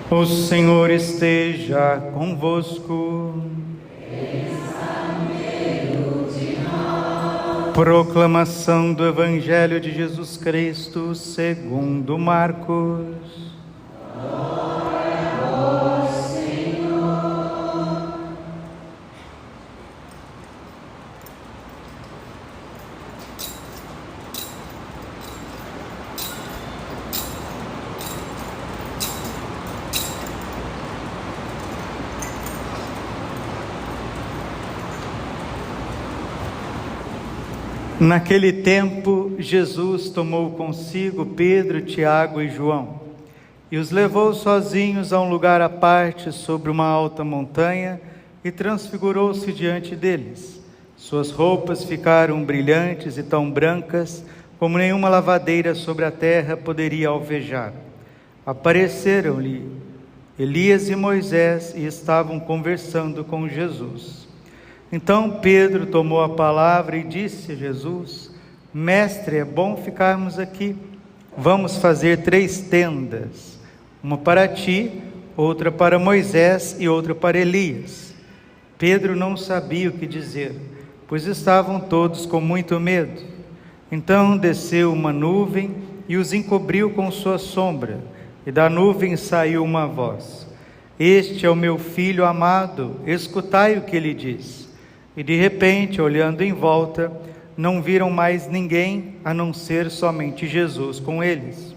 O Senhor esteja convosco. Proclamação do Evangelho de Jesus Cristo segundo Marcos. Naquele tempo, Jesus tomou consigo Pedro, Tiago e João e os levou sozinhos a um lugar à parte sobre uma alta montanha e transfigurou-se diante deles. Suas roupas ficaram brilhantes e tão brancas como nenhuma lavadeira sobre a terra poderia alvejar. Apareceram-lhe Elias e Moisés e estavam conversando com Jesus. Então Pedro tomou a palavra e disse a Jesus: Mestre, é bom ficarmos aqui. Vamos fazer 3 tendas, uma para ti, outra para Moisés e outra para Elias. Pedro não sabia o que dizer, pois estavam todos com muito medo. Então desceu uma nuvem e os encobriu com sua sombra, e da nuvem saiu uma voz: Este é o meu filho amado, escutai o que ele diz. E de repente, olhando em volta, não viram mais ninguém, a não ser somente Jesus com eles.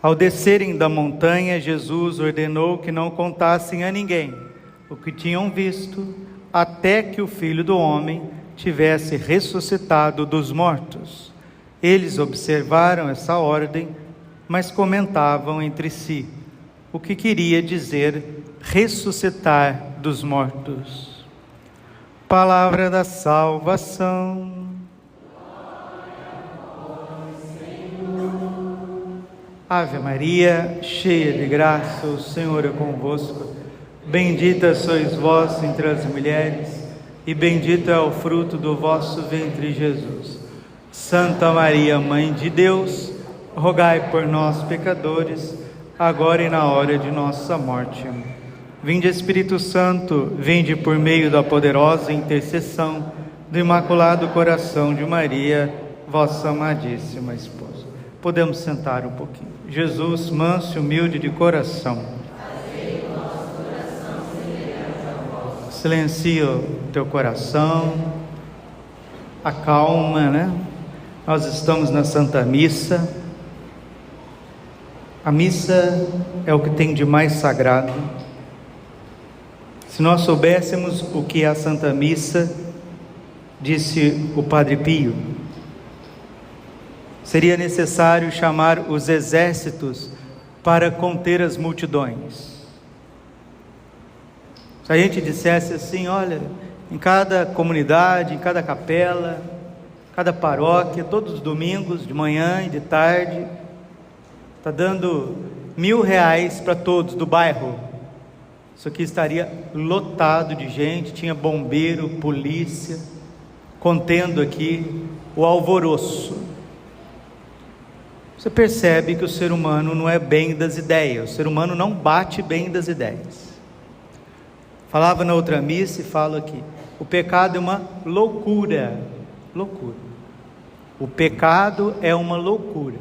Ao descerem da montanha, Jesus ordenou que não contassem a ninguém o que tinham visto, até que o Filho do Homem tivesse ressuscitado dos mortos. Eles observaram essa ordem, mas comentavam entre si o que queria dizer ressuscitar dos mortos. Palavra da salvação. Ave Maria, cheia de graça, o Senhor é convosco. Bendita sois vós entre as mulheres, e bendito é o fruto do vosso ventre, Jesus. Santa Maria, Mãe de Deus, rogai por nós, pecadores, agora e na hora de nossa morte. Vinde, Espírito Santo, vinde por meio da poderosa intercessão do Imaculado Coração de Maria, vossa amadíssima esposa. Podemos sentar um pouquinho. Jesus, manso e humilde de coração, silencia o teu coração, acalma, né? Nós estamos na Santa Missa. A missa é o que tem de mais sagrado. Se nós soubéssemos o que é a Santa Missa, disse o Padre Pio, seria necessário chamar os exércitos para conter as multidões. Se a gente dissesse assim, olha, em cada comunidade, em cada capela, cada paróquia, todos os domingos, de manhã e de tarde, está dando R$1.000 para todos do bairro. Isso aqui estaria lotado de gente, tinha bombeiro, polícia, contendo aqui o alvoroço. Você percebe que o ser humano não é bem das ideias, o ser humano não bate bem das ideias. Falava na outra missa e falo aqui, o pecado é uma loucura, loucura. O pecado é uma loucura,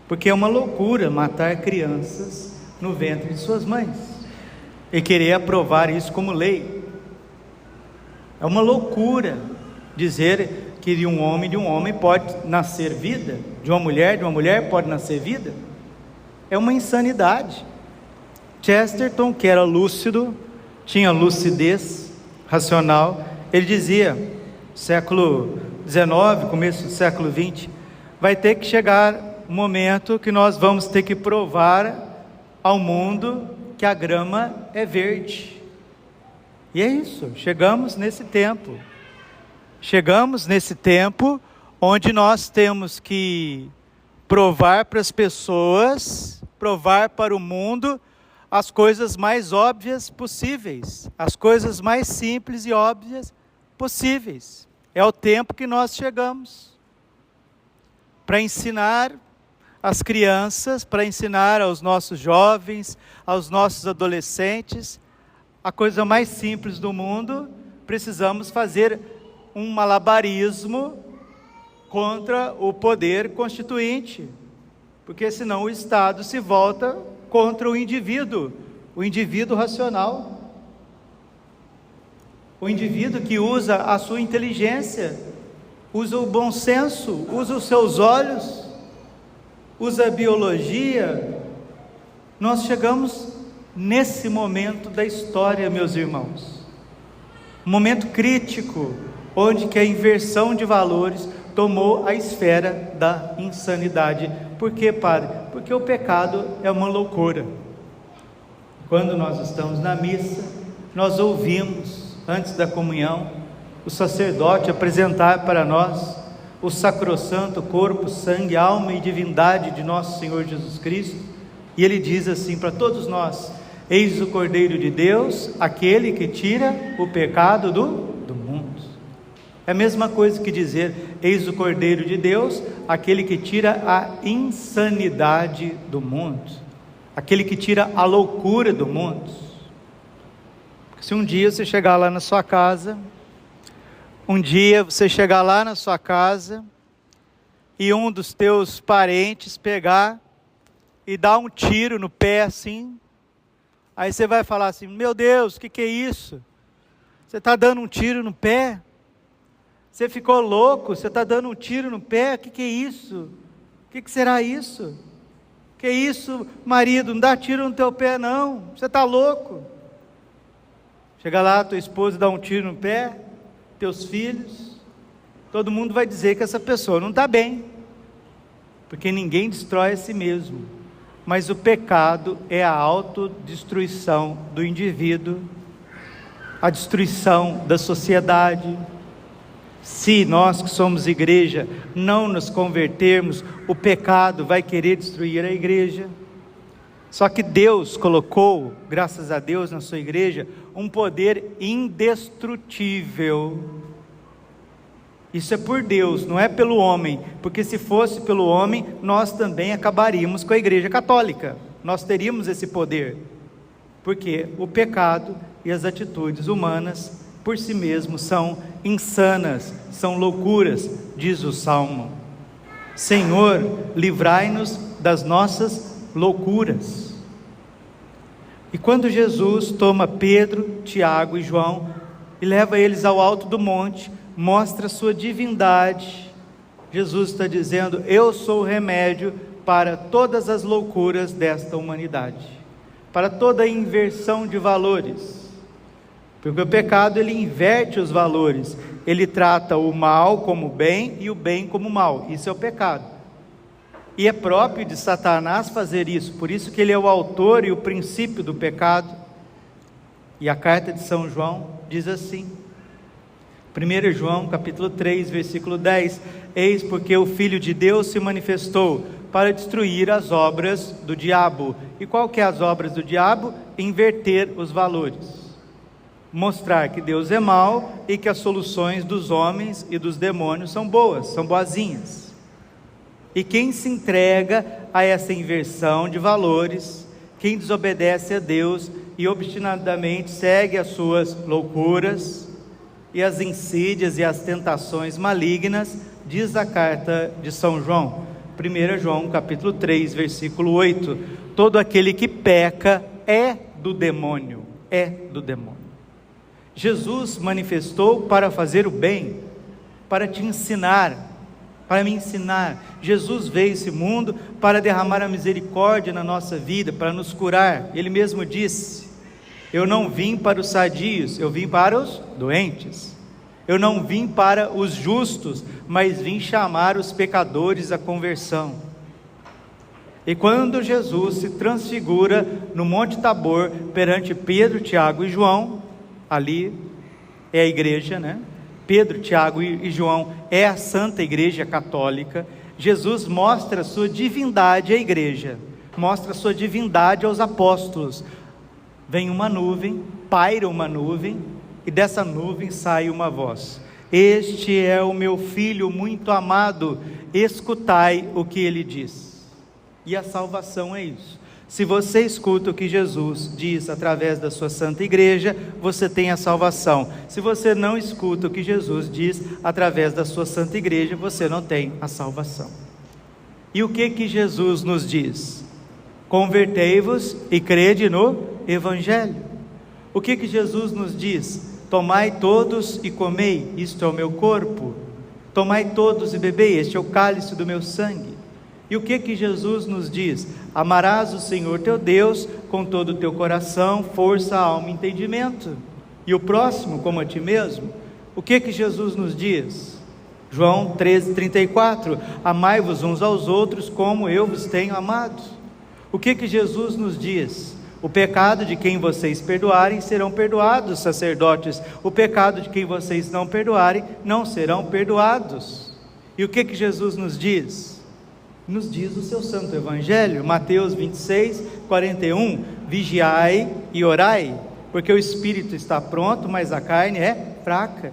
porque é uma loucura matar crianças no ventre de suas mães e querer aprovar isso como lei. É uma loucura dizer que de um homem pode nascer vida, de uma mulher pode nascer vida. É uma insanidade. Chesterton, que era lúcido, tinha lucidez racional, ele dizia, século XIX, começo do século XX, vai ter que chegar um momento que nós vamos ter que provar ao mundo que a grama é verde. E é isso, chegamos nesse tempo onde nós temos que provar para as pessoas, provar para o mundo as coisas mais óbvias possíveis, as coisas mais simples e óbvias possíveis. É o tempo que nós chegamos para ensinar às crianças, para ensinar aos nossos jovens, aos nossos adolescentes, a coisa mais simples do mundo, precisamos fazer um malabarismo contra o poder constituinte, porque senão o Estado se volta contra o indivíduo racional, o indivíduo que usa a sua inteligência, usa o bom senso, usa os seus olhos, usa a biologia. Nós chegamos nesse momento da história, meus irmãos, um momento crítico, onde que a inversão de valores tomou a esfera da insanidade. Por quê, Padre? Porque o pecado é uma loucura. Quando nós estamos na missa, nós ouvimos, antes da comunhão, o sacerdote apresentar para nós o sacrossanto corpo, sangue, alma e divindade de nosso Senhor Jesus Cristo, e ele diz assim para todos nós: eis o Cordeiro de Deus, aquele que tira o pecado do mundo. É a mesma coisa que dizer: eis o Cordeiro de Deus, aquele que tira a insanidade do mundo, aquele que tira a loucura do mundo. Se um dia você chegar lá na sua casa, e um dos teus parentes pegar e dar um tiro no pé assim, aí você vai falar assim: meu Deus, o que é isso? Você está dando um tiro no pé? Você ficou louco? Você está dando um tiro no pé? O que é isso? O que será isso? Que isso, marido? Não dá tiro no teu pé não, você está louco. Chega lá, tua esposa dá um tiro no pé, teus filhos, todo mundo vai dizer que essa pessoa não está bem, porque ninguém destrói a si mesmo, mas o pecado é a autodestruição do indivíduo, a destruição da sociedade. Se nós que somos igreja não nos convertermos, o pecado vai querer destruir a igreja. Só que Deus colocou, graças a Deus, na sua igreja, um poder indestrutível. Isso é por Deus, não é pelo homem, porque se fosse pelo homem, nós também acabaríamos com a igreja católica. Nós teríamos esse poder, porque o pecado e as atitudes humanas, por si mesmos, são insanas, são loucuras, diz o Salmo. Senhor, livrai-nos das nossas loucuras. E quando Jesus toma Pedro, Tiago e João e leva eles ao alto do monte, mostra a sua divindade. Jesus está dizendo: eu sou o remédio para todas as loucuras desta humanidade, para toda a inversão de valores, porque o pecado ele inverte os valores, ele trata o mal como bem e o bem como mal. Isso é o pecado. E é próprio de Satanás fazer isso, por isso que ele é o autor e o princípio do pecado. E a carta de São João diz assim, 1 João capítulo 3, versículo 10: eis porque o Filho de Deus se manifestou para destruir as obras do diabo. E qual que é as obras do diabo? Inverter os valores, mostrar que Deus é mau e que as soluções dos homens e dos demônios são boas, são boazinhas. E quem se entrega a essa inversão de valores, quem desobedece a Deus e obstinadamente segue as suas loucuras e as insídias e as tentações malignas, diz a carta de São João, 1 João capítulo 3, versículo 8: todo aquele que peca é do demônio, Jesus manifestou para fazer o bem, para te ensinar, para me ensinar. Jesus veio a esse mundo para derramar a misericórdia na nossa vida, para nos curar. Ele mesmo disse: eu não vim para os sadios, eu vim para os doentes. Eu não vim para os justos, mas vim chamar os pecadores à conversão. E quando Jesus se transfigura no Monte Tabor perante Pedro, Tiago e João, ali é a igreja, né? Pedro, Tiago e João é a Santa Igreja Católica. Jesus mostra a sua divindade à igreja, mostra a sua divindade aos apóstolos. Vem uma nuvem, paira uma nuvem, e dessa nuvem sai uma voz: este é o meu filho muito amado, escutai o que ele diz. E a salvação é isso. Se você escuta o que Jesus diz através da sua santa igreja, você tem a salvação. Se você não escuta o que Jesus diz através da sua santa igreja, você não tem a salvação. E o que Jesus nos diz? Convertei-vos e crede no Evangelho. O que Jesus nos diz? Tomai todos e comei, isto é o meu corpo. Tomai todos e bebei, este é o cálice do meu sangue. E o que Jesus nos diz? Amarás o Senhor teu Deus com todo o teu coração, força, alma e entendimento. E o próximo como a ti mesmo. O que Jesus nos diz? João 13:34, amai-vos uns aos outros como eu vos tenho amado. O que Jesus nos diz? O pecado de quem vocês perdoarem serão perdoados, sacerdotes. O pecado de quem vocês não perdoarem não serão perdoados. E o que Jesus nos diz? Nos diz o seu santo evangelho, Mateus 26:41, vigiai e orai, porque o espírito está pronto, mas a carne é fraca.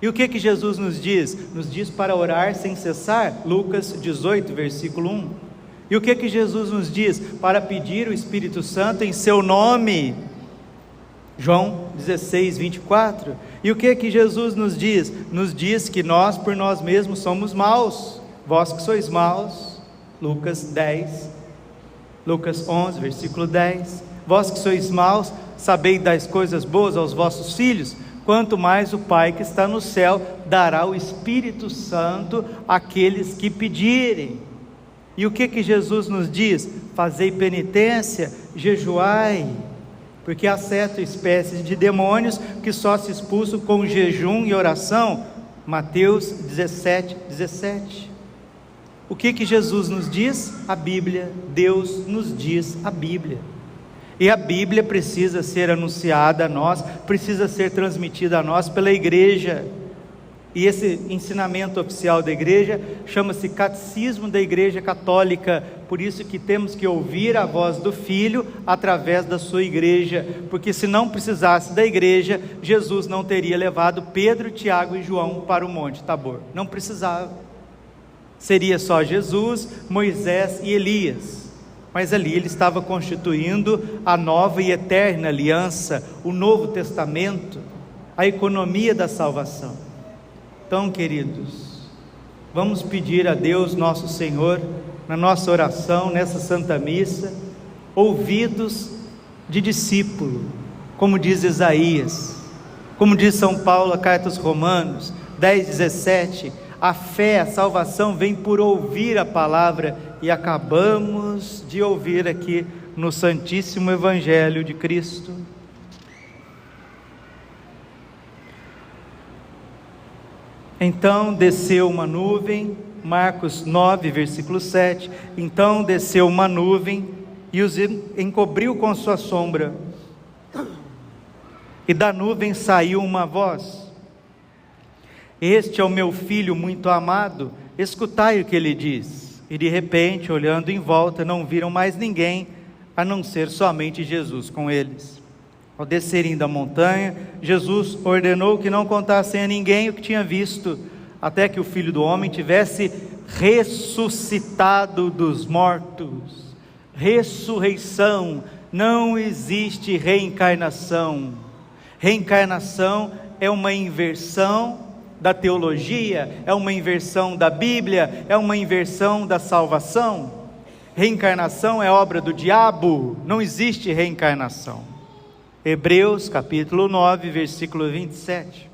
E o que Jesus nos diz? Nos diz para orar sem cessar, Lucas 18, versículo 1. E o que Jesus nos diz? Para pedir o Espírito Santo em seu nome, João 16:24. E o que Jesus nos diz? Nos diz que nós por nós mesmos somos maus, vós que sois maus, Lucas 11, versículo 10, vós que sois maus, sabei dar as coisas boas aos vossos filhos, quanto mais o Pai que está no céu dará o Espírito Santo àqueles que pedirem. E o que Jesus nos diz? Fazei penitência, jejuai, porque há certa espécie de demônios que só se expulsam com jejum e oração, Mateus 17:17. O que Jesus nos diz? A Bíblia. Deus nos diz a Bíblia. E a Bíblia precisa ser anunciada a nós, precisa ser transmitida a nós pela igreja. E esse ensinamento oficial da igreja chama-se Catecismo da Igreja Católica. Por isso que temos que ouvir a voz do Filho através da sua igreja, porque se não precisasse da igreja, Jesus não teria levado Pedro, Tiago e João para o Monte Tabor. Não precisava. Seria só Jesus, Moisés e Elias. Mas ali ele estava constituindo a nova e eterna aliança, o Novo Testamento, a economia da salvação. Então, queridos, vamos pedir a Deus nosso Senhor, na nossa oração, nessa Santa Missa, ouvidos de discípulo, como diz Isaías, como diz São Paulo, a carta aos Romanos 10:17, a fé, a salvação vem por ouvir a palavra, e acabamos de ouvir aqui no Santíssimo Evangelho de Cristo. Então desceu uma nuvem, Marcos 9, versículo 7, então desceu uma nuvem e os encobriu com sua sombra, e da nuvem saiu uma voz: este é o meu filho muito amado, escutai o que ele diz. E de repente, olhando em volta, não viram mais ninguém, a não ser somente Jesus com eles. Ao descerem da montanha, Jesus ordenou que não contassem a ninguém o que tinha visto, até que o Filho do Homem tivesse ressuscitado dos mortos. Ressurreição, não existe reencarnação. Reencarnação é uma inversão da teologia, é uma inversão da Bíblia, é uma inversão da salvação. Reencarnação é obra do diabo, não existe reencarnação. Hebreus capítulo 9, versículo 27.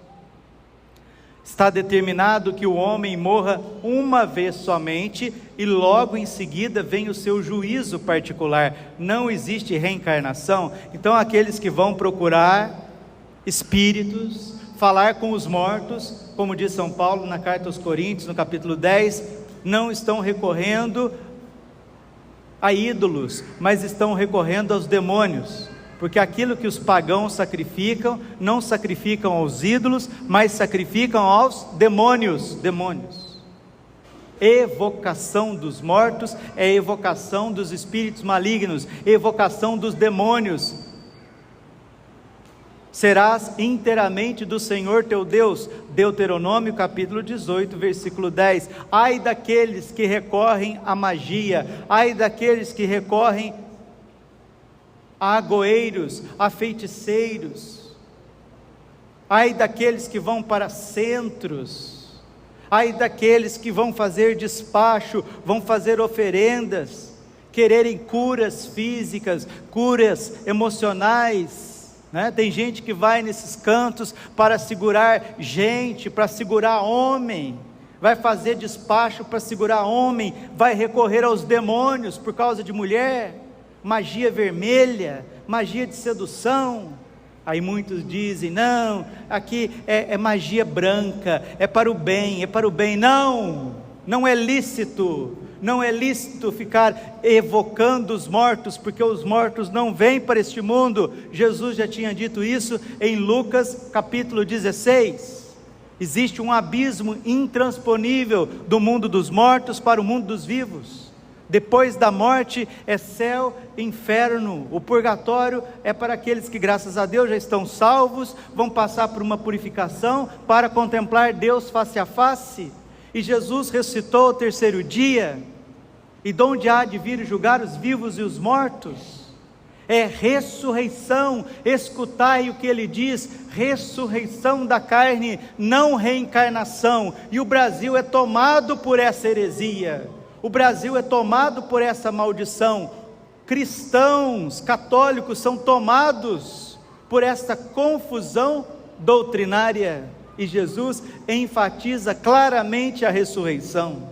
Está determinado que o homem morra uma vez somente, e logo em seguida vem o seu juízo particular. Não existe reencarnação. Então aqueles que vão procurar espíritos, falar com os mortos, como diz São Paulo na carta aos Coríntios, no capítulo 10, não estão recorrendo a ídolos, mas estão recorrendo aos demônios, porque aquilo que os pagãos sacrificam, não sacrificam aos ídolos, mas sacrificam aos demônios. Evocação dos mortos é evocação dos espíritos malignos, evocação dos demônios. serás inteiramente do Senhor teu Deus. Deuteronômio capítulo 18, versículo 10. Ai daqueles que recorrem à magia, ai daqueles que recorrem a agoeiros, a feiticeiros, ai daqueles que vão para centros, ai daqueles que vão fazer despacho, vão fazer oferendas, quererem curas físicas, curas emocionais, né? Tem gente que vai nesses cantos para segurar gente, para segurar homem, vai fazer despacho para segurar homem, vai recorrer aos demônios por causa de mulher, magia vermelha, magia de sedução. Aí muitos dizem, não, aqui é magia branca, é para o bem, é para o bem. Não, não é lícito. Não é lícito ficar evocando os mortos, porque os mortos não vêm para este mundo. Jesus já tinha dito isso em Lucas capítulo 16. Existe um abismo intransponível do mundo dos mortos para o mundo dos vivos. Depois da morte é céu e inferno. O purgatório é para aqueles que, graças a Deus, já estão salvos, vão passar por uma purificação para contemplar Deus face a face. E Jesus ressuscitou ao terceiro dia, e de onde há de vir julgar os vivos e os mortos? É ressurreição. Escutai o que ele diz: ressurreição da carne, não reencarnação. E o Brasil é tomado por essa heresia, o Brasil é tomado por essa maldição. Cristãos, católicos são tomados por esta confusão doutrinária. E Jesus enfatiza claramente a ressurreição.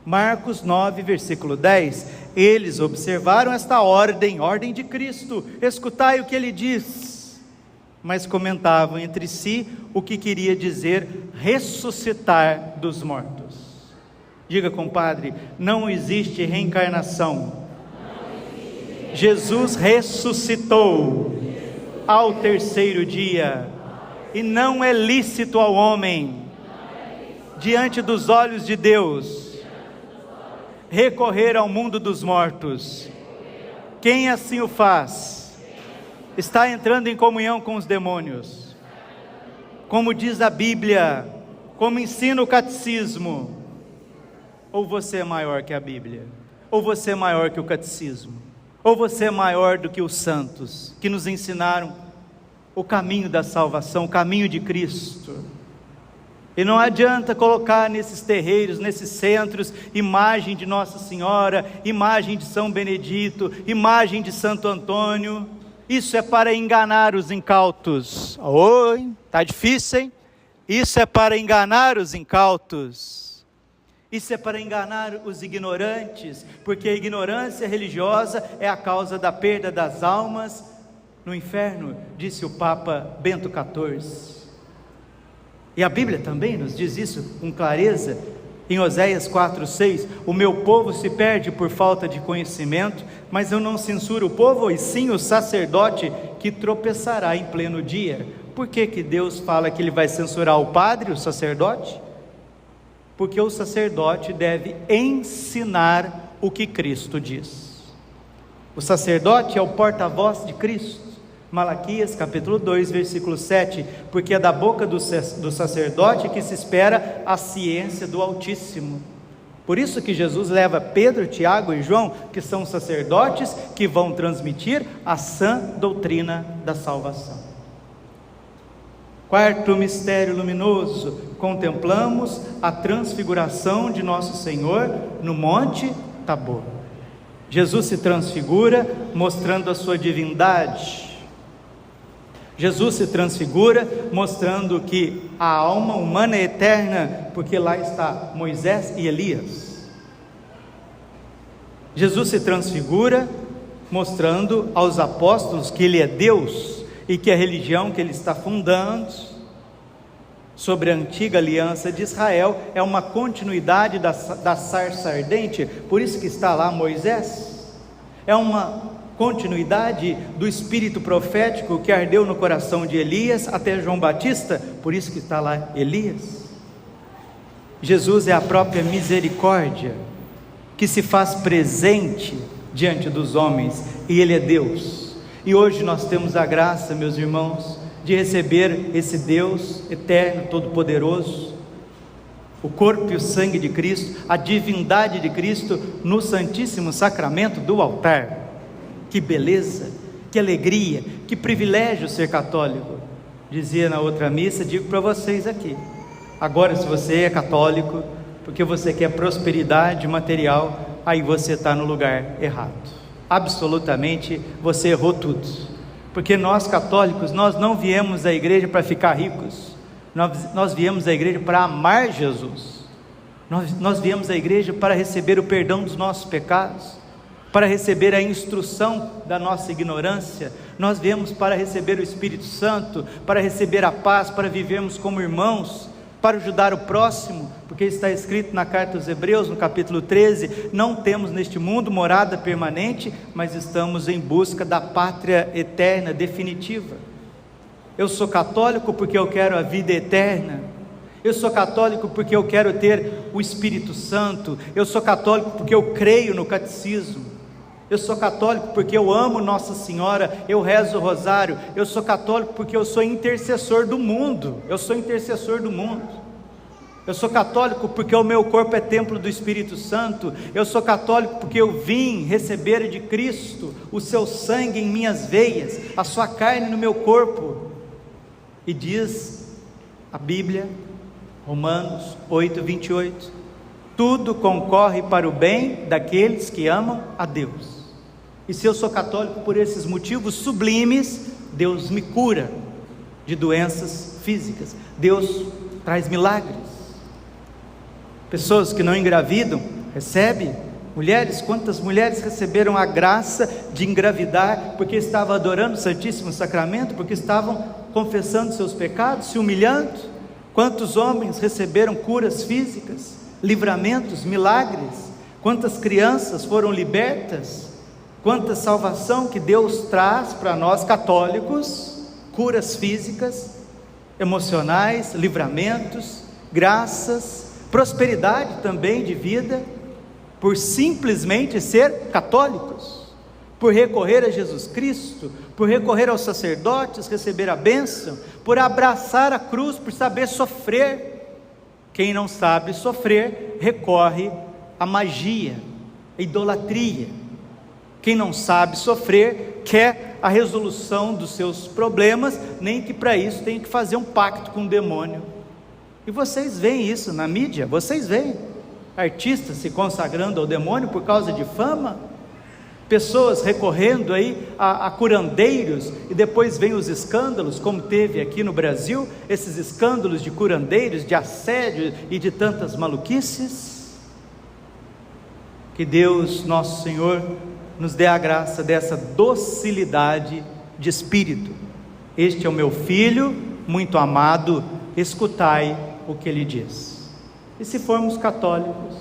Marcos 9, versículo 10. Eles observaram esta ordem de Cristo. Escutai o que ele diz. Mas comentavam entre si o que queria dizer ressuscitar dos mortos. Diga, compadre, não existe reencarnação. Jesus ressuscitou ao terceiro dia. E não é lícito ao homem, diante dos olhos de Deus, recorrer ao mundo dos mortos. Quem assim o faz, está entrando em comunhão com os demônios. Como diz a Bíblia, como ensina o catecismo. Ou você é maior que a Bíblia, ou você é maior que o catecismo, ou você é maior do que os santos, que nos ensinaram o caminho da salvação, o caminho de Cristo. E não adianta colocar nesses terreiros, nesses centros, imagem de Nossa Senhora, imagem de São Benedito, imagem de Santo Antônio. Isso é para enganar os incautos. Oi, tá difícil, hein? Isso é para enganar os incautos. Isso é para enganar os ignorantes, porque a ignorância religiosa é a causa da perda das almas no inferno, disse o Papa Bento XIV. E a Bíblia também nos diz isso com clareza, em Oséias 4:6, o meu povo se perde por falta de conhecimento, mas eu não censuro o povo, e sim o sacerdote que tropeçará em pleno dia. Por que Deus fala que ele vai censurar o padre, o sacerdote? Porque o sacerdote deve ensinar o que Cristo diz. O sacerdote é o porta-voz de Cristo. Malaquias capítulo 2, versículo 7, porque é da boca do sacerdote que se espera a ciência do Altíssimo. Por isso que Jesus leva Pedro, Tiago e João, que são sacerdotes, que vão transmitir a sã doutrina da salvação. Quarto mistério luminoso, contemplamos a transfiguração de nosso Senhor no Monte Tabor. Jesus se transfigura mostrando a sua divindade. Jesus se transfigura mostrando que a alma humana é eterna, porque lá está Moisés e Elias. Jesus se transfigura mostrando aos apóstolos que ele é Deus e que a religião que ele está fundando sobre a antiga aliança de Israel é uma continuidade da sarça ardente. Por isso que está lá Moisés. É uma continuidade do espírito profético que ardeu no coração de Elias até João Batista, por isso que está lá Elias. Jesus é a própria misericórdia que se faz presente diante dos homens, e ele é Deus. E hoje nós temos a graça, meus irmãos, de receber esse Deus eterno, todo-poderoso, o corpo e o sangue de Cristo, a divindade de Cristo no Santíssimo Sacramento do altar. Que beleza, que alegria, que privilégio ser católico. Dizia na outra missa, digo para vocês aqui, agora se você é católico, porque você quer prosperidade material, aí você está no lugar errado. Absolutamente, você errou tudo. Porque nós católicos, nós não viemos à igreja para ficar ricos, nós viemos à igreja para amar Jesus, nós viemos à igreja para receber o perdão dos nossos pecados, para receber a instrução da nossa ignorância, nós viemos para receber o Espírito Santo, para receber a paz, para vivermos como irmãos, para ajudar o próximo, porque está escrito na carta aos Hebreus, no capítulo 13, não temos neste mundo morada permanente, mas estamos em busca da pátria eterna, definitiva. Eu sou católico porque eu quero a vida eterna, eu sou católico porque eu quero ter o Espírito Santo, eu sou católico porque eu creio no catecismo, eu sou católico porque eu amo Nossa Senhora, eu rezo o rosário, eu sou católico porque eu sou intercessor do mundo, eu sou intercessor do mundo, eu sou católico porque o meu corpo é templo do Espírito Santo, eu sou católico porque eu vim receber de Cristo o seu sangue em minhas veias, a sua carne no meu corpo. E diz a Bíblia, Romanos 8:28, tudo concorre para o bem daqueles que amam a Deus. E se eu sou católico por esses motivos sublimes, Deus me cura de doenças físicas, Deus traz milagres. Pessoas que não engravidam, recebem. Mulheres, quantas mulheres receberam a graça de engravidar, porque estavam adorando o Santíssimo Sacramento, porque estavam confessando seus pecados, se humilhando? Quantos homens receberam curas físicas, livramentos, milagres? Quantas crianças foram libertas? Quanta salvação que Deus traz para nós católicos, curas físicas, emocionais, livramentos, graças, prosperidade também de vida, por simplesmente ser católicos, por recorrer a Jesus Cristo, por recorrer aos sacerdotes, receber a bênção, por abraçar a cruz, por saber sofrer. Quem não sabe sofrer, recorre à magia, à idolatria. Quem não sabe sofrer, quer a resolução dos seus problemas, nem que para isso tem que fazer um pacto com o demônio. E vocês veem isso na mídia, vocês veem artistas se consagrando ao demônio por causa de fama, pessoas recorrendo aí a curandeiros, e depois vem os escândalos, como teve aqui no Brasil, esses escândalos de curandeiros, de assédio e de tantas maluquices. Que Deus, nosso Senhor, nos dê a graça dessa docilidade de espírito. Este é o meu filho, muito amado, escutai o que ele diz. E se formos católicos,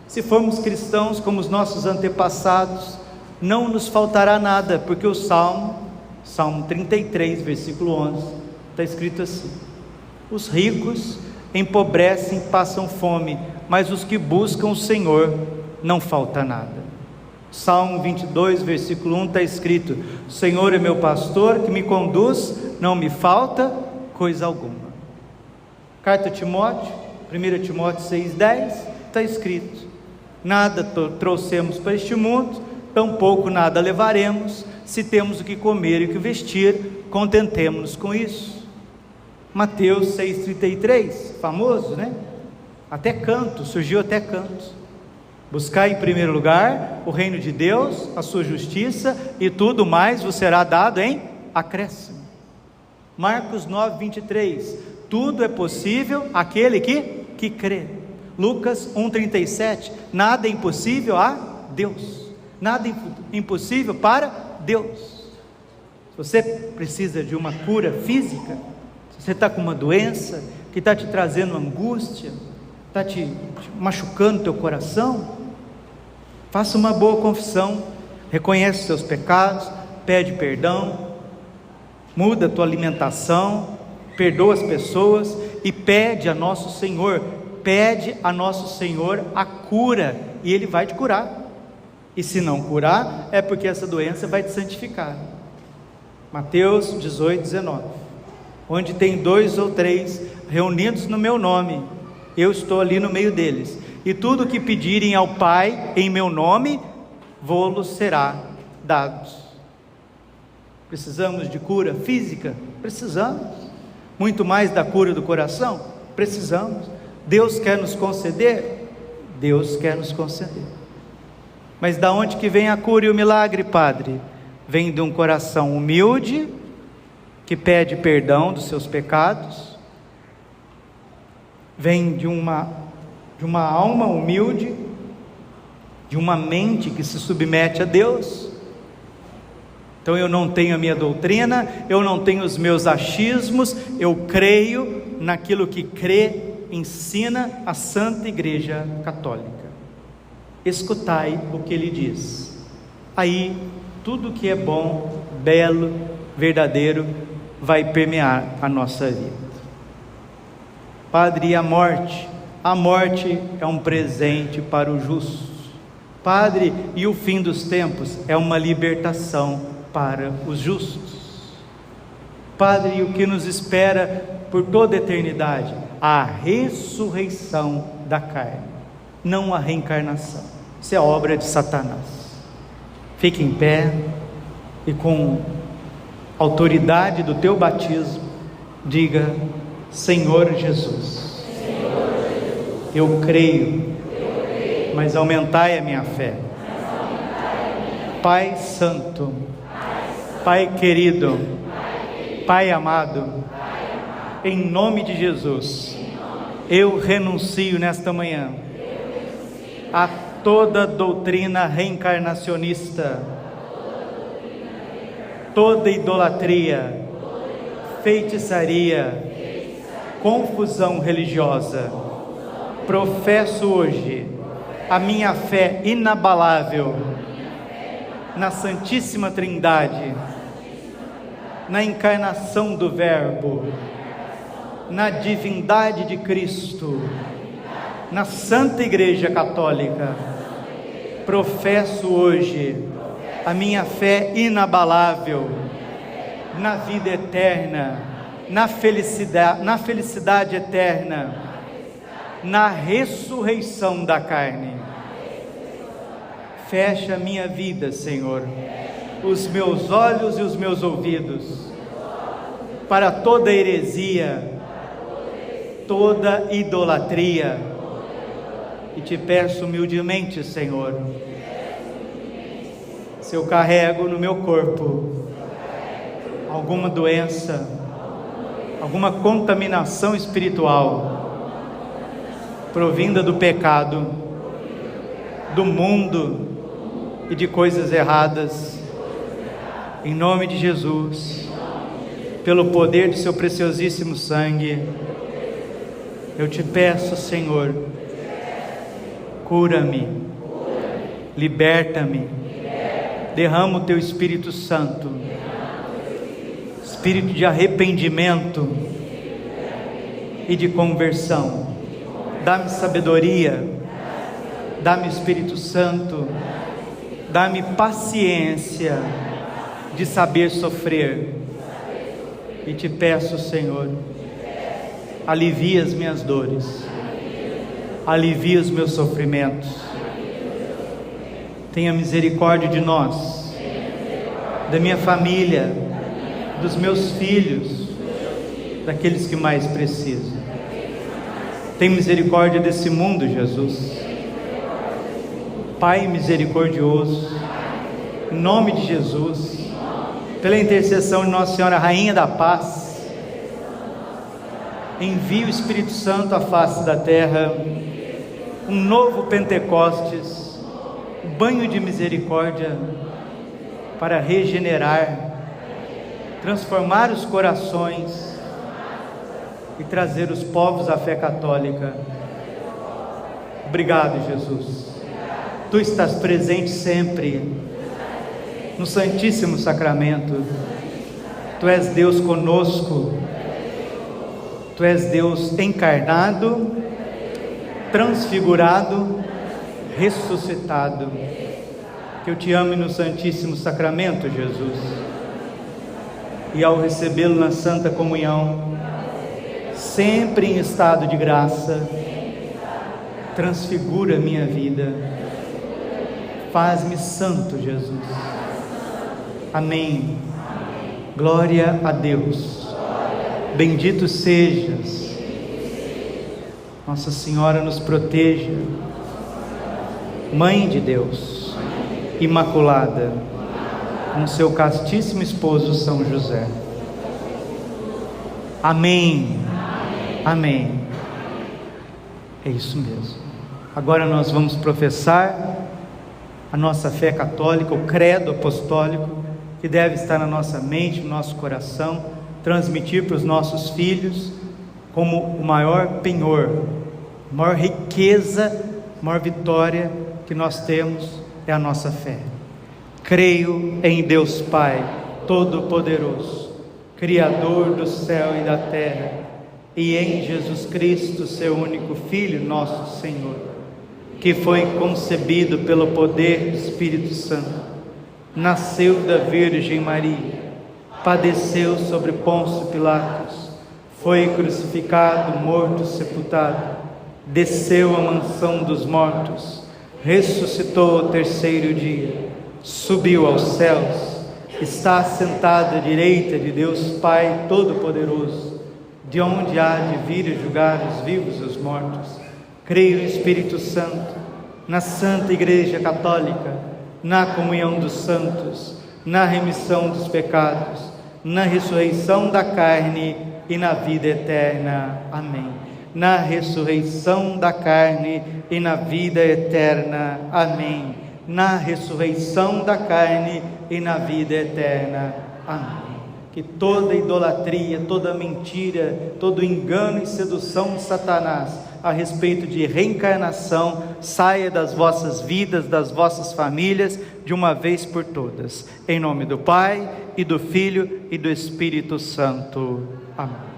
se formos cristãos como os nossos antepassados, não nos faltará nada, porque o Salmo 33, versículo 11, está escrito assim: os ricos empobrecem, passam fome, mas os que buscam o Senhor, não falta nada. Salmo 22, versículo 1 está escrito: o Senhor é meu pastor, que me conduz, não me falta coisa alguma. Carta a Timóteo, 1 Timóteo 6,10, está escrito: nada trouxemos para este mundo, tampouco nada levaremos, se temos o que comer e o que vestir, contentemo-nos com isso. Mateus 6,33, famoso, né? Até canto, surgiu até canto: buscai em primeiro lugar o reino de Deus, a sua justiça, e tudo mais vos será dado em acréscimo. Marcos 9,23, tudo é possível àquele que crê. Lucas 1,37, nada é impossível a Deus, nada é impossível para Deus. Se você precisa de uma cura física, se você está com uma doença que está te trazendo angústia, está te machucando teu coração, faça uma boa confissão, reconhece os seus pecados, pede perdão, muda a tua alimentação, perdoa as pessoas e pede a nosso Senhor a cura, e Ele vai te curar. E se não curar, é porque essa doença vai te santificar. Mateus 18, 19. Onde tem 2 ou 3 reunidos no meu nome, eu estou ali no meio deles. E tudo que pedirem ao Pai em meu nome, vô-los será dado. Precisamos de cura física? Precisamos. Muito mais da cura do coração? Precisamos. Deus quer nos conceder? Deus quer nos conceder. Mas da onde que vem a cura e o milagre, Padre? Vem de um coração humilde, que pede perdão dos seus pecados, vem de uma alma humilde, de uma mente que se submete a Deus. Então eu não tenho a minha doutrina, eu não tenho os meus achismos, eu creio naquilo que ensina a Santa Igreja Católica. Escutai o que ele diz. Aí tudo que é bom, belo, verdadeiro vai permear a nossa vida. Padre, e a morte? A morte é um presente para os justos. Padre, e o fim dos tempos é uma libertação para os justos. Padre, e o que nos espera por toda a eternidade? A ressurreição da carne, não a reencarnação. Isso é obra de Satanás. Fique em pé e com autoridade do teu batismo, diga: Senhor Jesus, eu creio, mas aumentai a minha fé. Pai Santo, Pai querido, Pai amado, em nome de Jesus, eu renuncio nesta manhã a toda doutrina reencarnacionista, toda idolatria, feitiçaria, confusão religiosa. Professo hoje a minha fé inabalável na Santíssima Trindade, na encarnação do Verbo, na divindade de Cristo, na Santa Igreja Católica. Professo hoje a minha fé inabalável na vida eterna, na felicidade eterna, na ressurreição da carne. Fecha a minha vida, Senhor, os meus olhos e os meus ouvidos para toda heresia, toda idolatria, e te peço humildemente, Senhor, se eu carrego no meu corpo alguma doença, alguma contaminação espiritual, provinda do pecado, do mundo e de coisas erradas, em nome de Jesus, pelo poder do seu preciosíssimo sangue, eu te peço, Senhor, cura-me, liberta-me, derrama o teu Espírito Santo, espírito de arrependimento e de conversão. Dá-me sabedoria, dá-me Espírito Santo, dá-me paciência de saber sofrer. E te peço, Senhor, alivia as minhas dores, alivia os meus sofrimentos. Tenha misericórdia de nós, da minha família, dos meus filhos, daqueles que mais precisam. Tem misericórdia desse mundo, Jesus. Pai misericordioso, em nome de Jesus, pela intercessão de Nossa Senhora, Rainha da Paz, envie o Espírito Santo à face da terra, um novo Pentecostes, um banho de misericórdia para regenerar, transformar os corações e trazer os povos à fé católica. Obrigado, Jesus. Tu estás presente sempre no Santíssimo Sacramento. Tu és Deus conosco. Tu és Deus encarnado, transfigurado, ressuscitado. Que eu te ame no Santíssimo Sacramento, Jesus. e ao recebê-lo na Santa Comunhão, sempre em estado de graça, transfigura minha vida. Faz-me santo, Jesus. Amém. Glória a Deus. Bendito sejas. Nossa Senhora nos proteja. Mãe de Deus, Imaculada, com seu castíssimo esposo São José. Amém. Amém. É isso mesmo. Agora nós vamos professar a nossa fé católica, o credo apostólico, que deve estar na nossa mente, no nosso coração, transmitir para os nossos filhos como o maior penhor, a maior riqueza, a maior vitória que nós temos é a nossa fé. Creio em Deus Pai Todo-Poderoso, Criador do céu e da terra, e em Jesus Cristo, seu único Filho, nosso Senhor, que foi concebido pelo poder do Espírito Santo, nasceu da Virgem Maria, padeceu sobre Pôncio Pilatos, foi crucificado, morto, sepultado, desceu à mansão dos mortos, ressuscitou ao terceiro dia, subiu aos céus, está sentado à direita de Deus Pai Todo-Poderoso, de onde há de vir julgar os vivos e os mortos. Creio no Espírito Santo, na Santa Igreja Católica, na comunhão dos santos, na remissão dos pecados, na ressurreição da carne e na vida eterna. Amém. Na ressurreição da carne e na vida eterna. Amém. Na ressurreição da carne e na vida eterna. Amém. Que toda idolatria, toda mentira, todo engano e sedução de Satanás a respeito de reencarnação saia das vossas vidas, das vossas famílias, de uma vez por todas. Em nome do Pai, e do Filho, e do Espírito Santo. Amém.